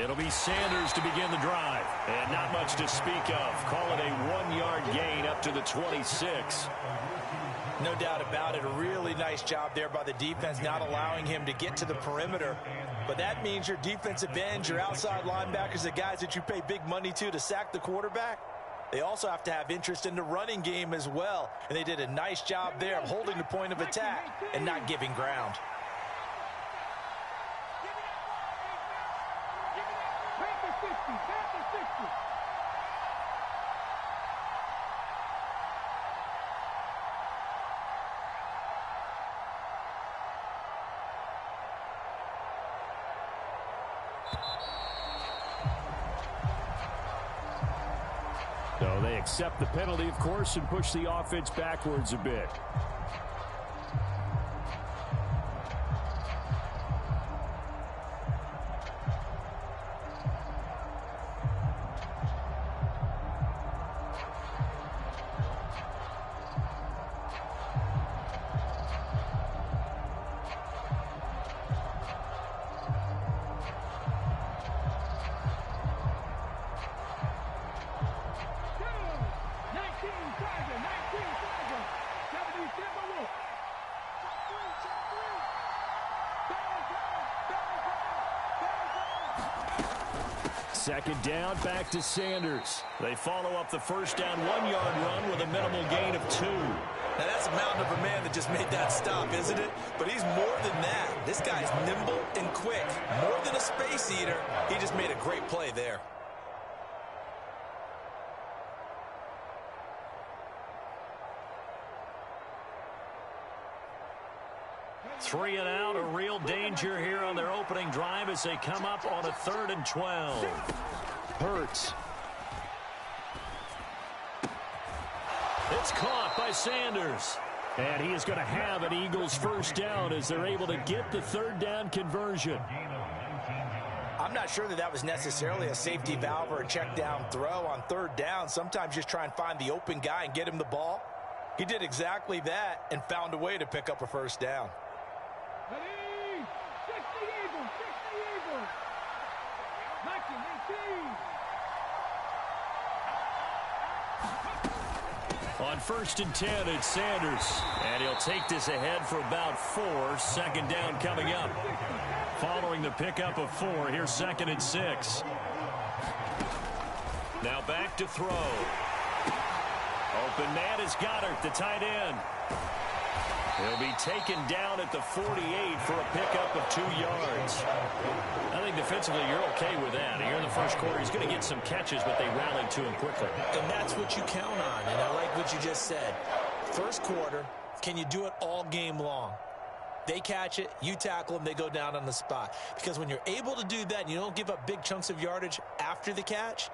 It'll be Sanders to begin the drive. And not much to speak of. Call it a 1-yard gain up to the 26. No doubt about it. A really nice job there by the defense, not allowing him to get to the perimeter. But that means your defensive ends, your outside linebackers, the guys that you pay big money to sack the quarterback, they also have to have interest in the running game as well. And they did a nice job there of holding the point of attack and not giving ground. So they accept the penalty, of course, and push the offense backwards a bit. Second down, back to Sanders. They follow up the first down 1-yard run with a minimal gain of 2. Now that's a mountain of a man that just made that stop, isn't it? But he's more than that. This guy's nimble and quick. More than a space eater. He just made a great play there. Three and out, a real danger here on their opening drive as they come up on a 3rd and 12. Hurts. It's caught by Sanders. And he is going to have an Eagles first down as they're able to get the 3rd down conversion. I'm not sure that was necessarily a safety valve or a check down throw on 3rd down. Sometimes just try and find the open guy and get him the ball. He did exactly that and found a way to pick up a first down. On 1st and 10, it's Sanders. And he'll take this ahead for about 4. 2nd down coming up. Following the pickup of 4, here's 2nd and 6. Now back to throw. Open man is Goddard, the tight end. He'll be taken down at the 48 for a pickup of 2 yards. I think defensively you're okay with that. Here in the first quarter, he's going to get some catches, but they rallied to him quickly. And that's what you count on, and I like what you just said. First quarter, can you do it all game long? They catch it, you tackle them, they go down on the spot. Because when you're able to do that and you don't give up big chunks of yardage after the catch,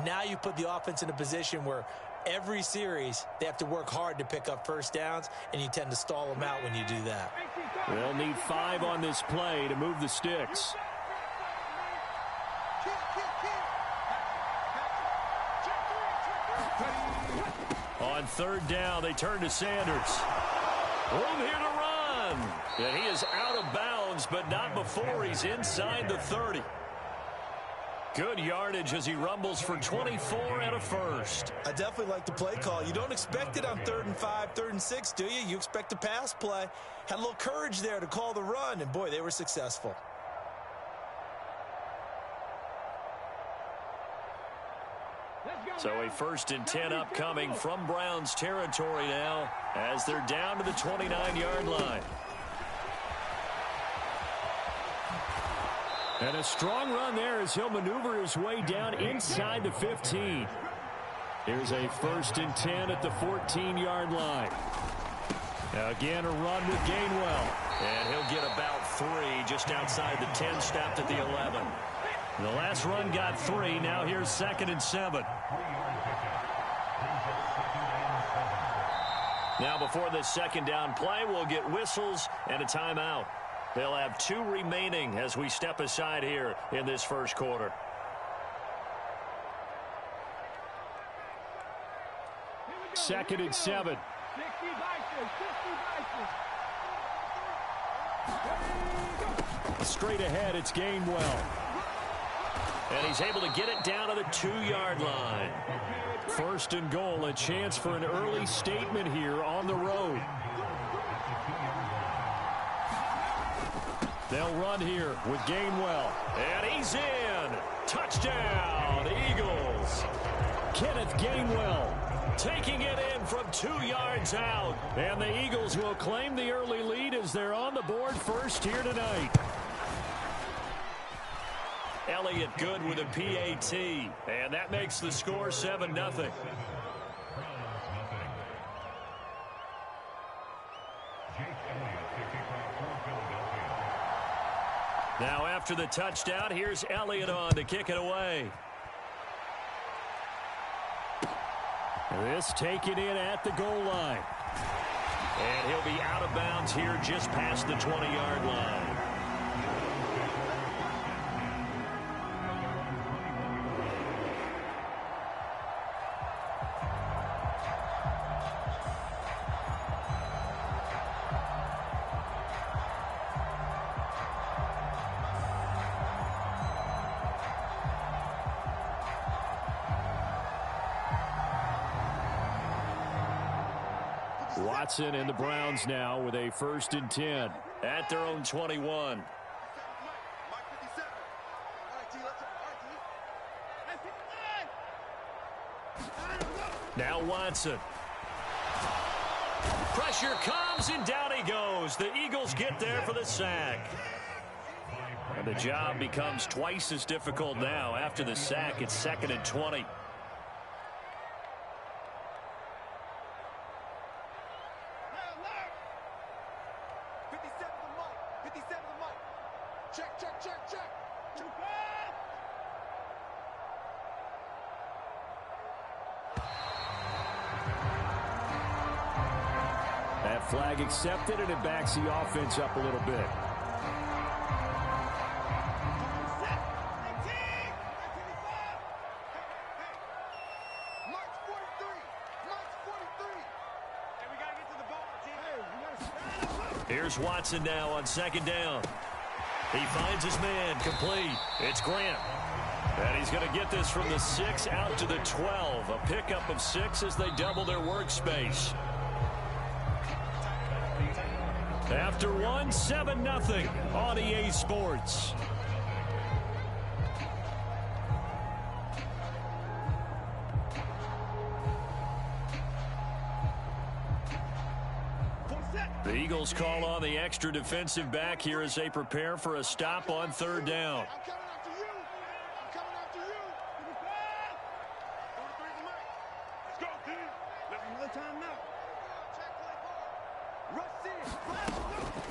now you put the offense in a position where every series, they have to work hard to pick up first downs, and you tend to stall them out when you do that. They'll need 5 on this play to move the sticks. On 3rd down, they turn to Sanders. Room here to run. And he is out of bounds, but not before he's inside the 30. Good yardage as he rumbles for 24 and a first. I definitely like the play call. You don't expect it on 3rd and 5, 3rd and 6, do you? You expect a pass play. Had a little courage there to call the run, and boy, they were successful. So a 1st and 10 upcoming from Browns territory now as they're down to the 29-yard line. And a strong run there as he'll maneuver his way down inside the 15. Here's a 1st and 10 at the 14-yard line. Again, a run with Gainwell. And he'll get about 3 just outside the 10, stopped at the 11. The last run got 3. Now here's 2nd and 7. Now before this 2nd down play, we'll get whistles and a timeout. They'll have 2 remaining as we step aside here in this first quarter. Second and 7. Straight ahead, it's Gainwell. And he's able to get it down to the 2-yard line. First and goal, a chance for an early statement here on the road. They'll run here with Gainwell. And he's in. Touchdown, Eagles. Kenneth Gainwell taking it in from 2 yards out. And the Eagles will claim the early lead as they're on the board first here tonight. Elliott good with a PAT. And that makes the score 7-0. Now after the touchdown, here's Elliott on to kick it away. This taken in at the goal line. And he'll be out of bounds here just past the 20-yard line. Watson and the Browns now with a 1st and 10 at their own 21. Now Watson. Pressure comes and down he goes. The Eagles get there for the sack. And the job becomes twice as difficult now. After the sack, it's 2nd and 20. That flag accepted, and it backs the offense up a little bit. Here's Watson now on 2nd down. He finds his man, complete. It's Grant. And he's going to get this from the 6 out to the 12. A pickup of 6 as they double their workspace. After one, 7-0 on EA Sports. The Eagles call on the extra defensive back here as they prepare for a stop on 3rd down.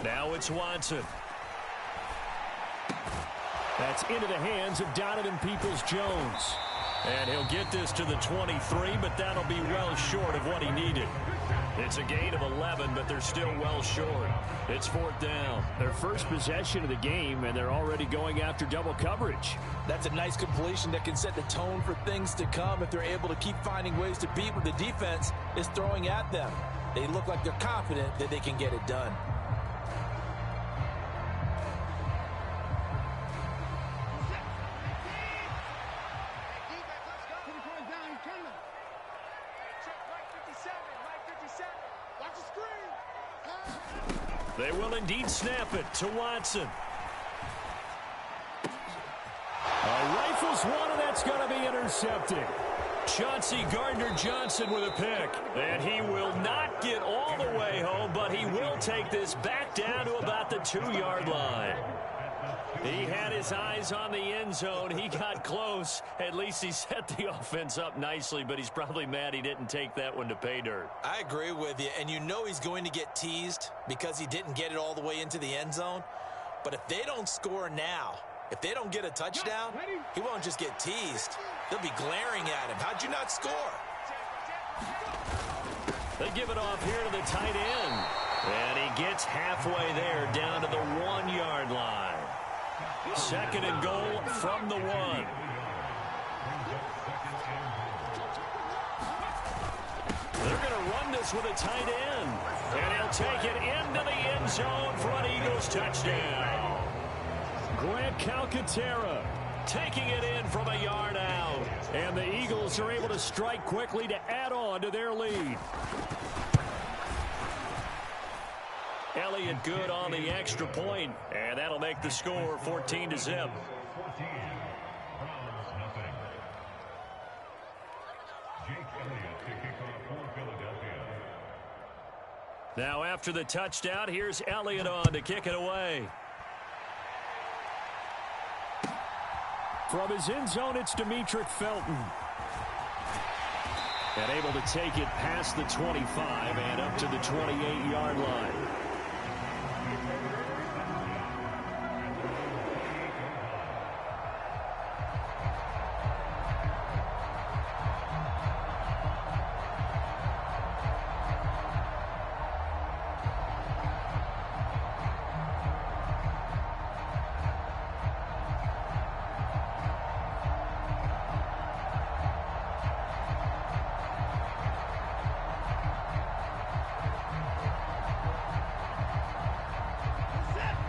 Now it's Watson. That's into the hands of Donovan Peoples-Jones. And he'll get this to the 23, but that'll be well short of what he needed. It's a gain of 11, but they're still well short. It's 4th down. Their first possession of the game, and they're already going after double coverage. That's a nice completion that can set the tone for things to come if they're able to keep finding ways to beat what the defense is throwing at them. They look like they're confident that they can get it done. They will indeed snap it to Watson. Rifles one, and that's going to be intercepted. Chauncey Gardner-Johnson with a pick. And he will not get all the way home, but he will take this back down to about the 2-yard line. He had his eyes on the end zone. He got close. At least he set the offense up nicely, but he's probably mad he didn't take that one to pay dirt. I agree with you, and you know he's going to get teased because he didn't get it all the way into the end zone. But if they don't score now, if they don't get a touchdown, he won't just get teased. They'll be glaring at him. How'd you not score? They give it off here to the tight end. And he gets halfway there down to the 1-yard line. 2nd and goal from the 1. They're going to run this with a tight end. And he'll take it into the end zone for an Eagles touchdown. Grant Calcaterra taking it in from a yard out. And the Eagles are able to strike quickly to add on to their lead. Elliott good on the extra point, and that'll make the score 14-0. Now after the touchdown, here's Elliott on to kick it away. From his end zone, it's Demetric Felton. And able to take it past the 25 and up to the 28-yard line.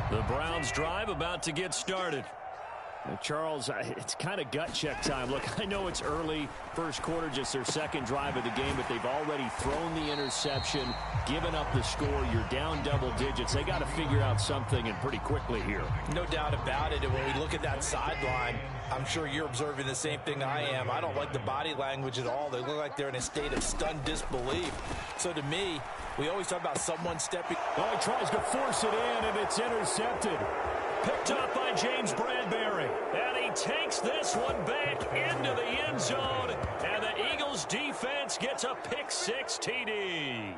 The Browns drive about to get started. Charles, it's kind of gut check time. Look, I know it's early, first quarter, just their second drive of the game, but they've already thrown the interception, given up the score. You're down double digits. They got to figure out something, and pretty quickly here. No doubt about it. And when we look at that sideline, I'm sure you're observing the same thing I am. I don't like the body language at all. They look like they're in a state of stunned disbelief. So to me, we always talk about someone stepping. Oh, he tries to force it in, and it's intercepted. Picked up by James Bradbury. And he takes this one back into the end zone. And the Eagles defense gets a pick-6 TD.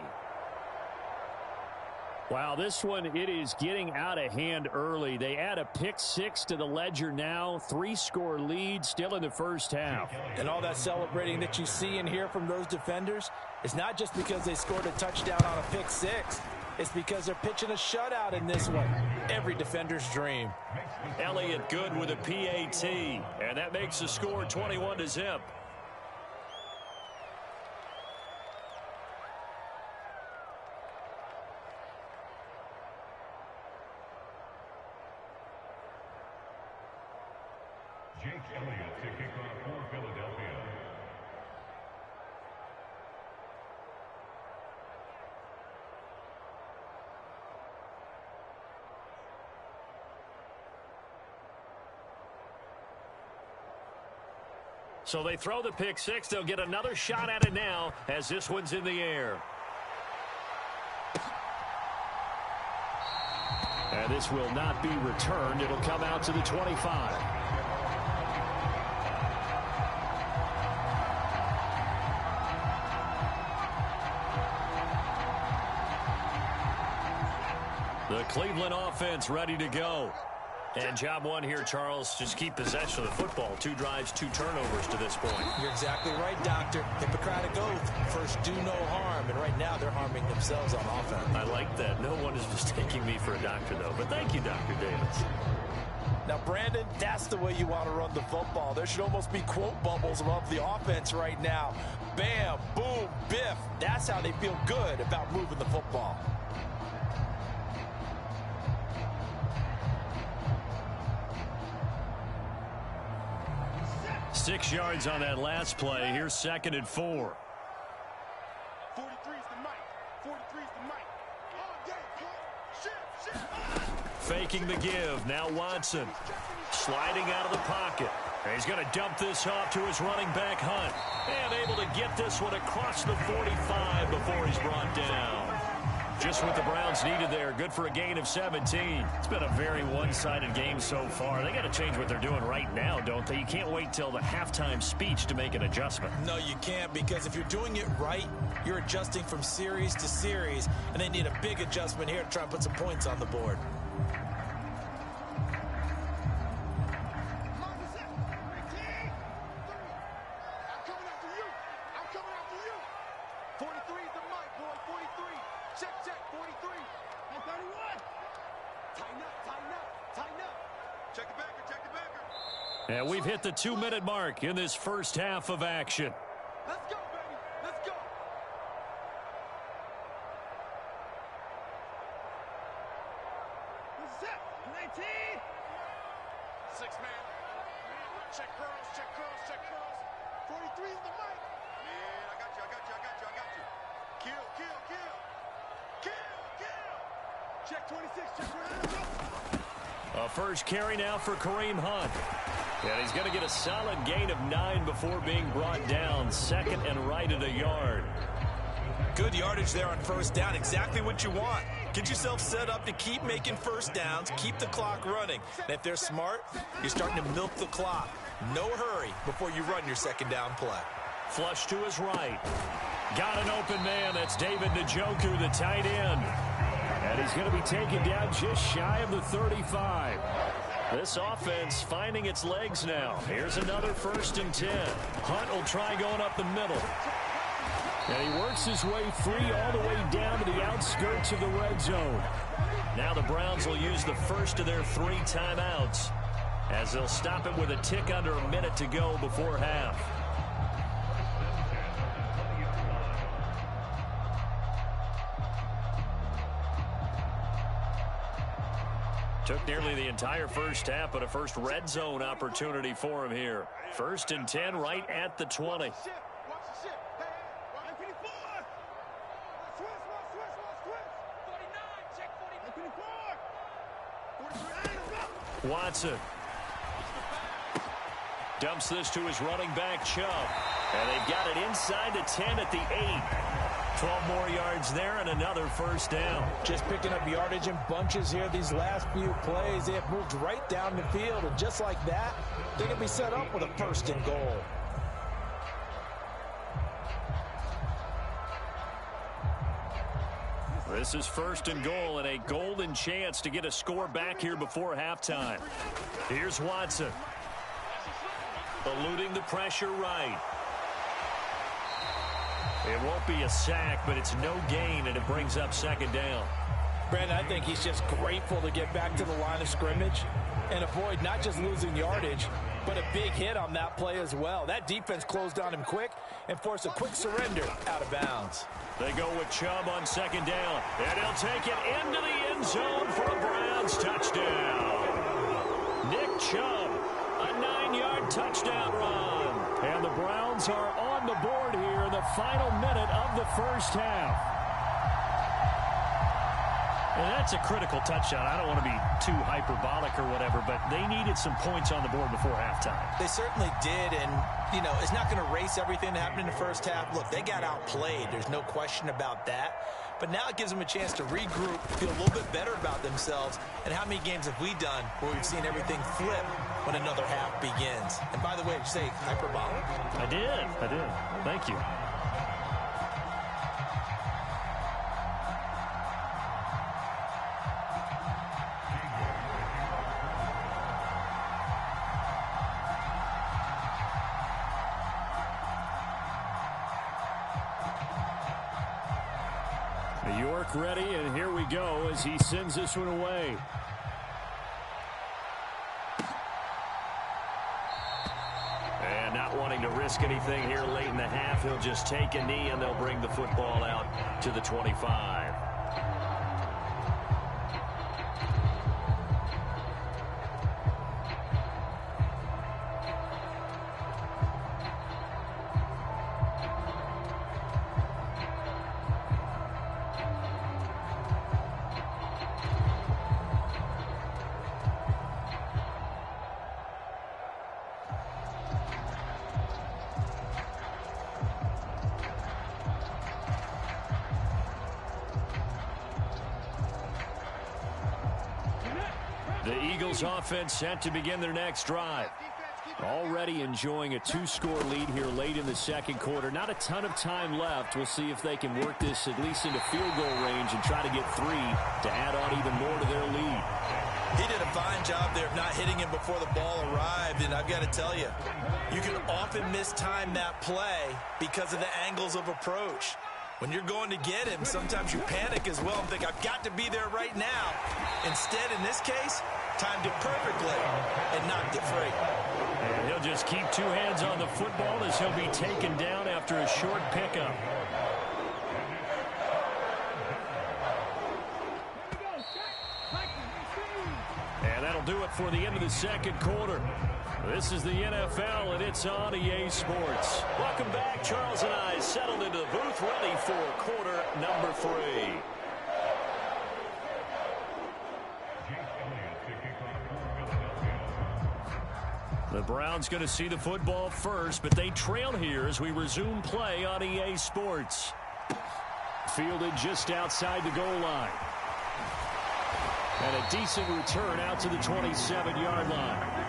Wow, this one, it is getting out of hand early. They add a pick-6 to the ledger now. 3-score lead still in the first half. And all that celebrating that you see and hear from those defenders is not just because they scored a touchdown on a pick-6. It's because they're pitching a shutout in this one. Every defender's dream. Elliott good with a PAT. And that makes the score 21-0. Jake Elliott to kick off for Philadelphia. So they throw the pick-6. They'll get another shot at it now as this one's in the air. And this will not be returned. It'll come out to the 25. The Cleveland offense ready to go. And job one here, Charles, just keep possession of the football. 2 drives, 2 turnovers to this point. You're exactly right, Doctor. Hippocratic oath. First, do no harm. And right now, they're harming themselves on offense. I like that. No one is mistaking me for a doctor, though. But thank you, Dr. Davis. Now, Brandon, that's the way you want to run the football. There should almost be quote bubbles above the offense right now. Bam, boom, biff. That's how they feel good about moving the football. Six yards on that last play. Here's 2nd and 4. 43's the mic. 43's the mic. All day, shift. Faking the give. Now Watson sliding out of the pocket. And he's going to dump this off to his running back, Hunt. And able to get this one across the 45 before he's brought down. Just what the Browns needed there. Good for a gain of 17. It's been a very one-sided game so far. They got to change what they're doing right now, don't they? You can't wait till the halftime speech to make an adjustment. No, you can't, because if you're doing it right, you're adjusting from series to series, and they need a big adjustment here to try and put some points on the board. And we've hit the 2-minute mark in this first half of action. Let's go, baby. Let's go. This is it. 19. man. Check curls, check curls, check curls. 43 is the mic. Man, I got you. Kill. Check 26, check 29. A first carry now for Kareem Hunt. And he's going to get a solid gain of 9 before being brought down. Second and right at a yard. Good yardage there on first down. Exactly what you want. Get yourself set up to keep making first downs, keep the clock running. And if they're smart, you're starting to milk the clock. No hurry before you run your second down play. Flush to his right. Got an open man. That's David Njoku, the tight end. And he's going to be taken down just shy of the 35. This offense finding its legs now. Here's another 1st and 10. Hunt will try going up the middle. And he works his way free all the way down to the outskirts of the red zone. Now the Browns will use the first of their 3 timeouts as they'll stop it with a tick under a minute to go before half. Took nearly the entire first half, but a first red zone opportunity for him here. 1st and 10 right at the 20. Watson dumps this to his running back, Chubb. And they've got it inside the 10 at the 8. 12 more yards there and another first down. Just picking up yardage in bunches here these last few plays. They have moved right down the field, and just like that, they're going to be set up with a 1st and goal. This is 1st and goal and a golden chance to get a score back here before halftime. Here's Watson. Eluding the pressure right. It won't be a sack, but it's no gain, and it brings up 2nd down. Brandon, I think he's just grateful to get back to the line of scrimmage and avoid not just losing yardage, but a big hit on that play as well. That defense closed on him quick and forced a quick surrender out of bounds. They go with Chubb on 2nd down, and he'll take it into the end zone for a Browns touchdown. Nick Chubb, a 9-yard touchdown run. And the Browns are on the board here in the final minute of the first half. And that's a critical touchdown. I don't want to be too hyperbolic or whatever, but they needed some points on the board before halftime. They certainly did, and, you know, it's not going to erase everything that happened in the first half. Look, they got outplayed. There's no question about that. But now it gives them a chance to regroup, feel a little bit better about themselves. And how many games have we done where we've seen everything flip when another half begins? And by the way, did you say hyperbolic? I did. Thank you. York ready, and here we go as he sends this one away. And not wanting to risk anything here late in the half, he'll just take a knee, and they'll bring the football out to the 25. The Eagles offense set to begin their next drive. Already enjoying a 2-score lead here late in the second quarter. Not a ton of time left. We'll see if they can work this at least into field goal range and try to get 3 to add on even more to their lead. He did a fine job there of not hitting him before the ball arrived, and I've got to tell you, you can often mistime that play because of the angles of approach. When you're going to get him, sometimes you panic as well and think, I've got to be there right now. Instead, in this case, timed it perfectly and knocked it free. And he'll just keep 2 hands on the football as he'll be taken down after a short pickup. And That'll do it for the end of the second quarter. This is the NFL, and it's on EA Sports. Welcome back. Charles and I settled into the booth, ready for quarter number 3. The Browns going to see the football first, but they trail here as we resume play on EA Sports. Fielded just outside the goal line. And a decent return out to the 27-yard line.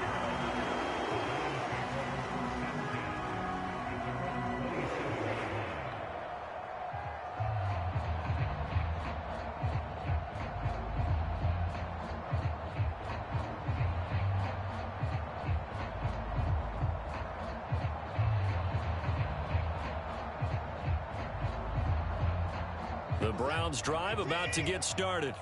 The Browns drive about to get started.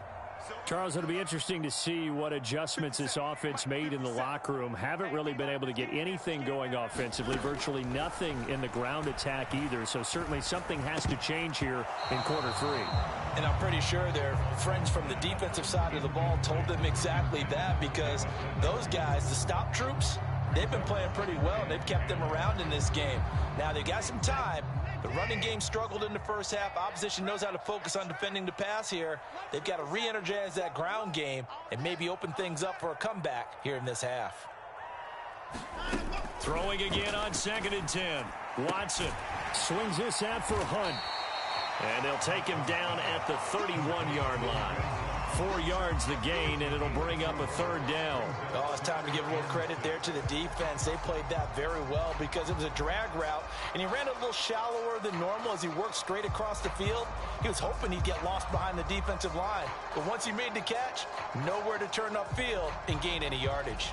Charles, it'll be interesting to see what adjustments this offense made in the locker room. Haven't really been able to get anything going offensively, virtually nothing in the ground attack either. So certainly something has to change here in quarter 3. And I'm pretty sure their friends from the defensive side of the ball told them exactly that, because those guys, the stop troops, they've been playing pretty well. They've kept them around in this game. Now they've got some time. The running game struggled in the first half. Opposition knows how to focus on defending the pass here. They've got to re-energize that ground game and maybe open things up for a comeback here in this half. Throwing again on 2nd and 10. Watson swings this out for Hunt. And they'll take him down at the 31-yard line. 4 yards the gain, and it'll bring up a 3rd down. Oh, it's time to give a little credit there to the defense. They played that very well because it was a drag route, and he ran a little shallower than normal as he worked straight across the field. He was hoping he'd get lost behind the defensive line, but once he made the catch, nowhere to turn upfield and gain any yardage.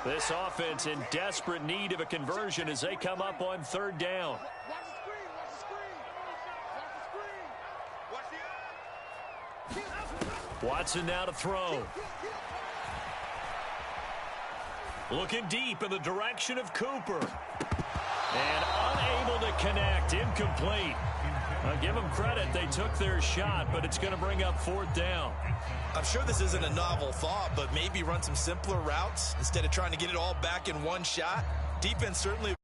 This offense in desperate need of a conversion as they come up on 3rd down. Watson now to throw. Looking deep in the direction of Cooper. And unable to connect. Incomplete. I'll give them credit. They took their shot, but it's going to bring up 4th down. I'm sure this isn't a novel thought, but maybe run some simpler routes instead of trying to get it all back in one shot. Defense certainly